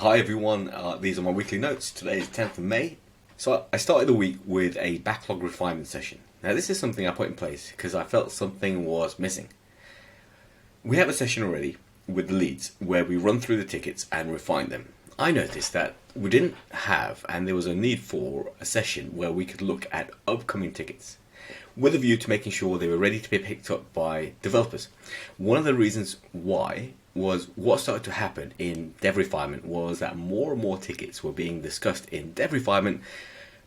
Hi everyone, these are my weekly notes. Today is 10th of May. So I started the week with a backlog refinement session. Now this is something I put in place because I felt something was missing. We have a session already with the leads where we run through the tickets and refine them. I noticed that we didn't have, and there was a need for, a session where we could look at upcoming tickets with a view to making sure they were ready to be picked up by developers. One of the reasons why was what started to happen in dev refinement was that more and more tickets were being discussed in dev refinement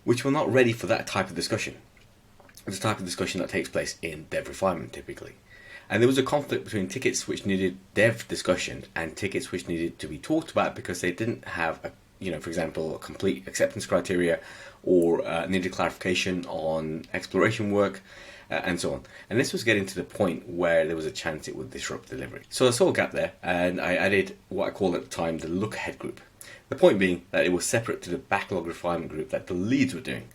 which were not ready for that type of discussion. The type of discussion that takes place in dev refinement typically. And there was a conflict between tickets which needed dev discussion and tickets which needed to be talked about because they didn't have, for example, a complete acceptance criteria or needed clarification on exploration work and so on. And this was getting to the point where there was a chance it would disrupt delivery. So I saw a gap there and I added what I called at the time the look ahead group. The point being that it was separate to the backlog refinement group that the leads were doing.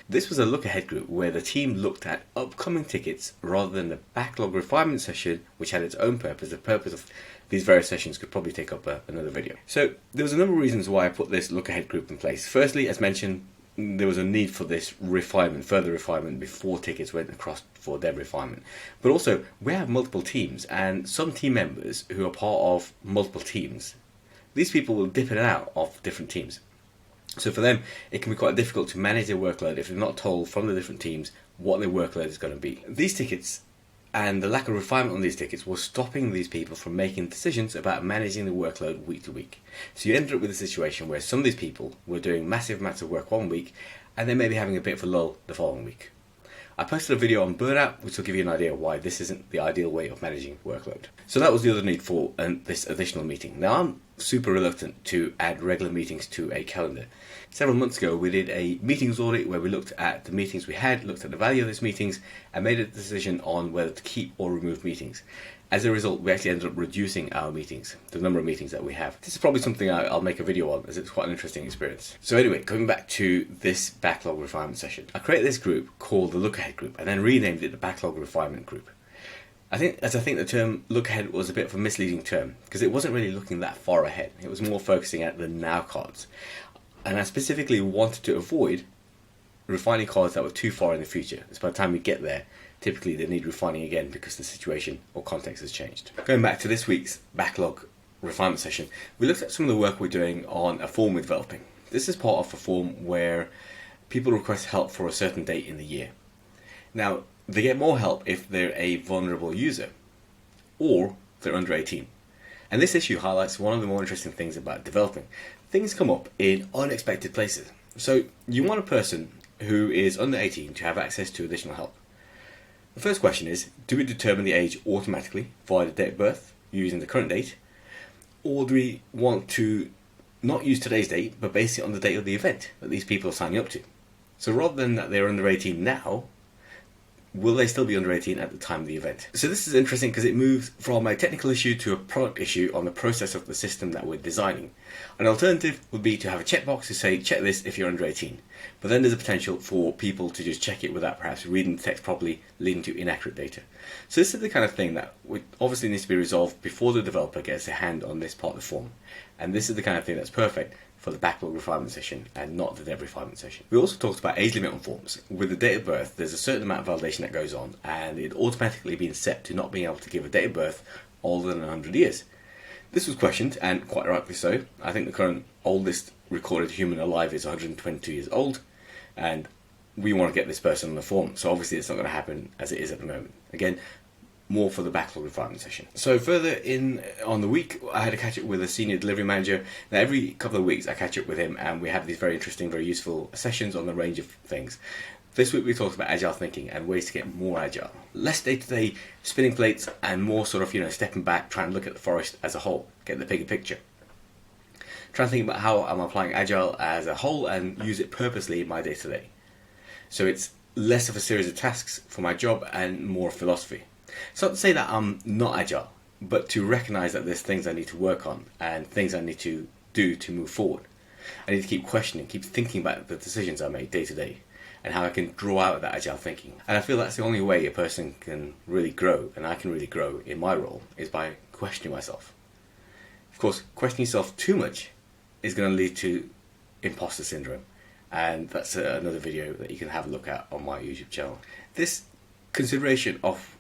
This was a look ahead group where the team looked at upcoming tickets rather than the backlog refinement session, which had its own purpose. The purpose of these various sessions could probably take up another video. So there was a number of reasons why I put this look ahead group in place. Firstly, as mentioned, there was a need for this refinement, further refinement before tickets went across for dev refinement. But also, we have multiple teams and some team members who are part of multiple teams. These people will dip in and out of different teams. So for them, it can be quite difficult to manage their workload if they're not told from the different teams what their workload is going to be. These tickets and the lack of refinement on these tickets was stopping these people from making decisions about managing the workload week to week. So you ended up with a situation where some of these people were doing massive amounts of work one week and then maybe having a bit of a lull the following week. I posted a video on burnout which will give you an idea why this isn't the ideal way of managing workload. So that was the other need for this additional meeting. Now I'm super reluctant to add regular meetings to a calendar. Several months ago we did a meetings audit where we looked at the meetings we had, looked at the value of those meetings and made a decision on whether to keep or remove meetings. As a result, we actually ended up reducing our meetings, the number of meetings that we have. This is probably something I'll make a video on as it's quite an interesting experience. So anyway, coming back to this backlog refinement session. I created this group called the Look Ahead group and then renamed it the Backlog Refinement group. I think the term look ahead was a bit of a misleading term because it wasn't really looking that far ahead. It was more focusing at the now cards. And I specifically wanted to avoid refining cards that were too far in the future. So by the time we get there, typically they need refining again because the situation or context has changed. Going back to this week's backlog refinement session, we looked at some of the work we're doing on a form we're developing. This is part of a form where people request help for a certain date in the year. Now, they get more help if they're a vulnerable user or they're under 18. And this issue highlights one of the more interesting things about developing. Things come up in unexpected places. So you want a person who is under 18 to have access to additional help. The first question is, do we determine the age automatically via the date of birth using the current date? Or do we want to not use today's date but base it on the date of the event that these people are signing up to? So rather than that they're under 18 now, will they still be under 18 at the time of the event? So this is interesting because it moves from a technical issue to a product issue on the process of the system that we're designing. An alternative would be to have a checkbox to say, check this if you're under 18. But then there's a potential for people to just check it without perhaps reading the text properly, leading to inaccurate data. So this is the kind of thing that obviously needs to be resolved before the developer gets a hand on this part of the form. And this is the kind of thing that's perfect for the backlog refinement session and not the dev refinement session. We also talked about age limit on forms. With the date of birth, there's a certain amount of validation that goes on and it automatically being set to not being able to give a date of birth older than 100 years. This was questioned, and quite rightly so. I think the current oldest recorded human alive is 122 years old, and we want to get this person on the form, so obviously it's not going to happen as it is at the moment. Again, more for the backlog refinement session. So further in on the week, I had a catch up with a senior delivery manager. Now every couple of weeks I catch up with him and we have these very interesting, very useful sessions on the range of things. This week we talked about agile thinking and ways to get more agile. Less day-to-day spinning plates and more sort of, stepping back, trying to look at the forest as a whole, get the bigger picture. Trying to think about how I'm applying agile as a whole and use it purposely in my day-to-day. So it's less of a series of tasks for my job and more philosophy. It's not to say that I'm not agile, but to recognise that there's things I need to work on and things I need to do to move forward. I need to keep questioning, keep thinking about the decisions I make day to day and how I can draw out of that agile thinking. And I feel that's the only way a person can really grow, and I can really grow in my role, is by questioning myself. Of course, questioning yourself too much is going to lead to imposter syndrome. And that's another video that you can have a look at on my YouTube channel. This consideration of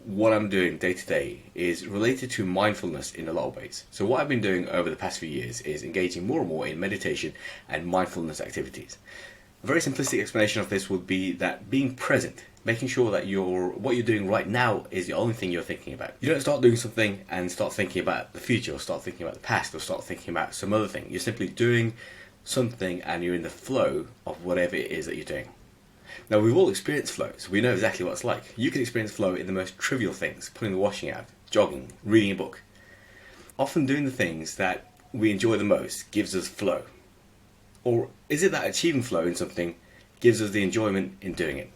what I'm doing day to day is related to mindfulness in a lot of ways. So what I've been doing over the past few years is engaging more and more in meditation and mindfulness activities. A very simplistic explanation of this would be that being present, making sure that what you're doing right now is the only thing you're thinking about. You don't start doing something and start thinking about the future, or start thinking about the past, or start thinking about some other thing. You're simply doing something and you're in the flow of whatever it is that you're doing. Now, we've all experienced flow, so we know exactly what it's like. You can experience flow in the most trivial things: putting the washing out, jogging, reading a book. Often doing the things that we enjoy the most gives us flow. Or is it that achieving flow in something gives us the enjoyment in doing it?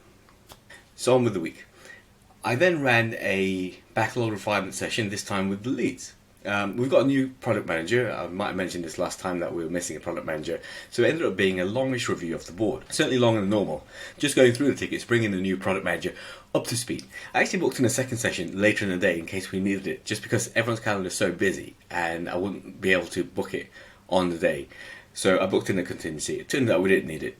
So on with the week. I then ran a backlog refinement session, this time with the leads. We've got a new product manager. I might have mentioned this last time that we were missing a product manager. So it ended up being a longish review of the board. Certainly longer than normal. Just going through the tickets, bringing the new product manager up to speed. I actually booked in a second session later in the day in case we needed it, just because everyone's calendar is so busy and I wouldn't be able to book it on the day. So I booked in a contingency. It turned out we didn't need it.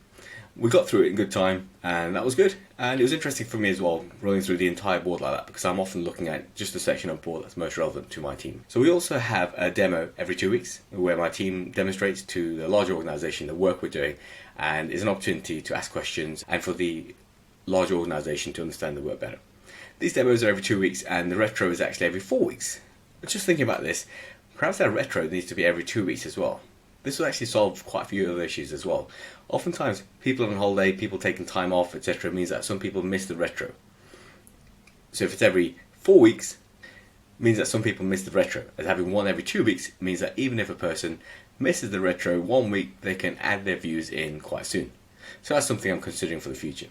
We got through it in good time, and that was good. And it was interesting for me as well, running through the entire board like that, because I'm often looking at just the section of board that's most relevant to my team. So we also have a demo every 2 weeks, where my team demonstrates to the larger organisation the work we're doing, and is an opportunity to ask questions, and for the larger organisation to understand the work better. These demos are every 2 weeks, and the retro is actually every 4 weeks. But just thinking about this, perhaps that retro needs to be every 2 weeks as well. This will actually solve quite a few other issues as well. Oftentimes, people on holiday, people taking time off, etc., means that some people miss the retro. So if it's every 4 weeks, it means that some people miss the retro. As having one every 2 weeks means that even if a person misses the retro 1 week, they can add their views in quite soon. So that's something I'm considering for the future.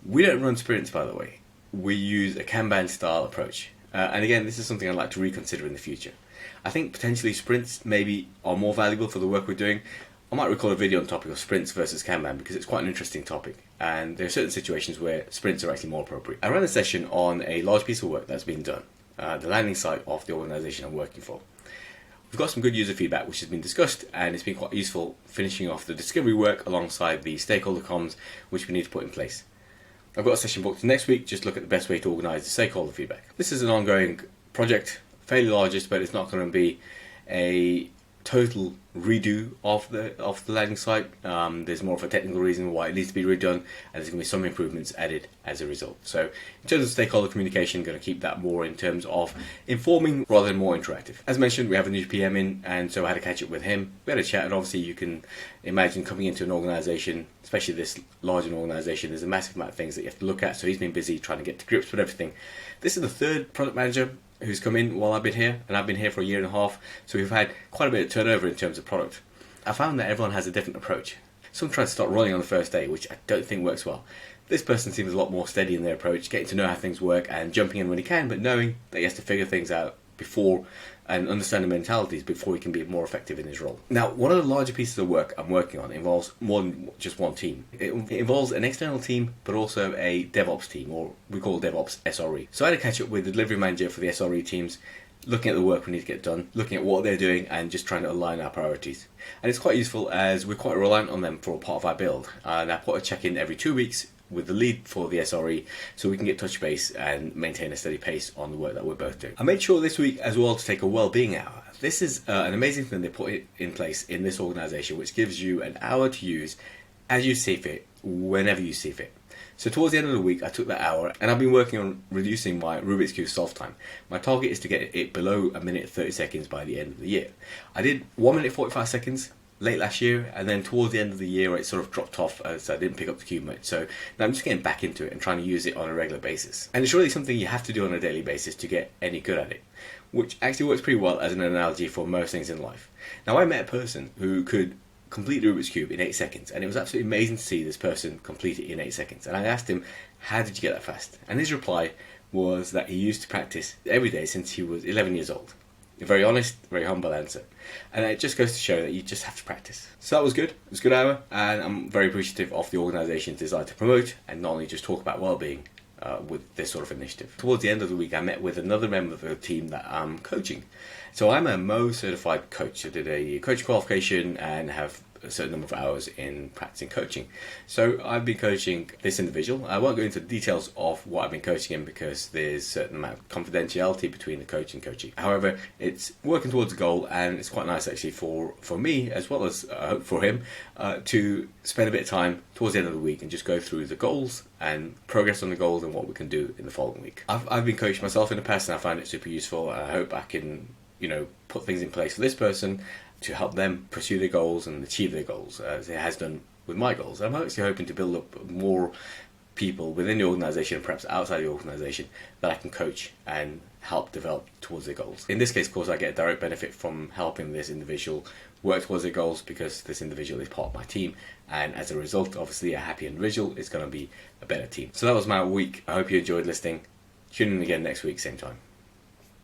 We don't run sprints, by the way. We use a Kanban style approach. And again, this is something I'd like to reconsider in the future. I think potentially sprints maybe are more valuable for the work we're doing. I might record a video on the topic of sprints versus Kanban because it's quite an interesting topic, and there are certain situations where sprints are actually more appropriate. I ran a session on a large piece of work that's been done, the landing site of the organisation I'm working for. We've got some good user feedback which has been discussed, and it's been quite useful finishing off the discovery work alongside the stakeholder comms which we need to put in place. I've got a session booked next week, just look at the best way to organise the stakeholder feedback. This is an ongoing project, fairly largest, but it's not going to be a total redo of the landing site. There's more of a technical reason why it needs to be redone, and there's going to be some improvements added as a result. So in terms of stakeholder communication, I'm going to keep that more in terms of informing rather than more interactive. As mentioned, we have a new PM in, and so I had to catch up with him. We had a chat, and obviously you can imagine coming into an organisation, especially this large an organisation, there's a massive amount of things that you have to look at, so he's been busy trying to get to grips with everything. This is the third product manager who's come in while I've been here, and I've been here for a year and a half, so we've had quite a bit of turnover in terms of product. I found that everyone has a different approach. Some try to start running on the first day, which I don't think works well. This person seems a lot more steady in their approach, getting to know how things work and jumping in when he can, but knowing that he has to figure things out before and understand the mentalities before he can be more effective in his role. Now, one of the larger pieces of work I'm working on involves more than just one team. It involves an external team, but also a DevOps team, or we call DevOps SRE. So I had to catch up with the delivery manager for the SRE teams, looking at the work we need to get done, looking at what they're doing, and just trying to align our priorities. And it's quite useful as we're quite reliant on them for a part of our build. And I put a check-in every 2 weeks with the lead for the SRE, so we can get touch base and maintain a steady pace on the work that we're both doing. I made sure this week as well to take a well-being hour. This is an amazing thing they put in place in this organisation, which gives you an hour to use as you see fit, whenever you see fit. So towards the end of the week, I took that hour, and I've been working on reducing my Rubik's Cube solve time. My target is to get it below 1 minute 30 seconds by the end of the year. I did 1 minute 45 seconds late last year, and then towards the end of the year it sort of dropped off as I didn't pick up the cube much. So now I'm just getting back into it and trying to use it on a regular basis. And it's really something you have to do on a daily basis to get any good at it, which actually works pretty well as an analogy for most things in life. Now, I met a person who could complete the Rubik's Cube in 8 seconds, and it was absolutely amazing to see this person complete it in 8 seconds. And I asked him, how did you get that fast? And his reply was that he used to practice every day since he was 11 years old. A very honest, very humble answer. And it just goes to show that you just have to practice. So that was good. It was a good hour, and I'm very appreciative of the organisation's desire to promote and not only just talk about well-being with this sort of initiative. Towards the end of the week, I met with another member of the team that I'm coaching. So I'm a Mo certified coach. I did a coach qualification and have a certain number of hours in practicing coaching. So I've been coaching this individual. I won't go into the details of what I've been coaching him because there's a certain amount of confidentiality between the coach and coachee. However, it's working towards a goal, and it's quite nice actually for me, as well as I hope for him, to spend a bit of time towards the end of the week and just go through the goals and progress on the goals and what we can do in the following week. I've been coached myself in the past, and I find it super useful, and I hope I can put things in place for this person to help them pursue their goals and achieve their goals, as it has done with my goals. I'm actually hoping to build up more people within the organisation and perhaps outside the organisation that I can coach and help develop towards their goals. In this case, of course, I get a direct benefit from helping this individual work towards their goals because this individual is part of my team, and as a result, obviously, a happy individual is going to be a better team. So that was my week. I hope you enjoyed listening. Tune in again next week, same time.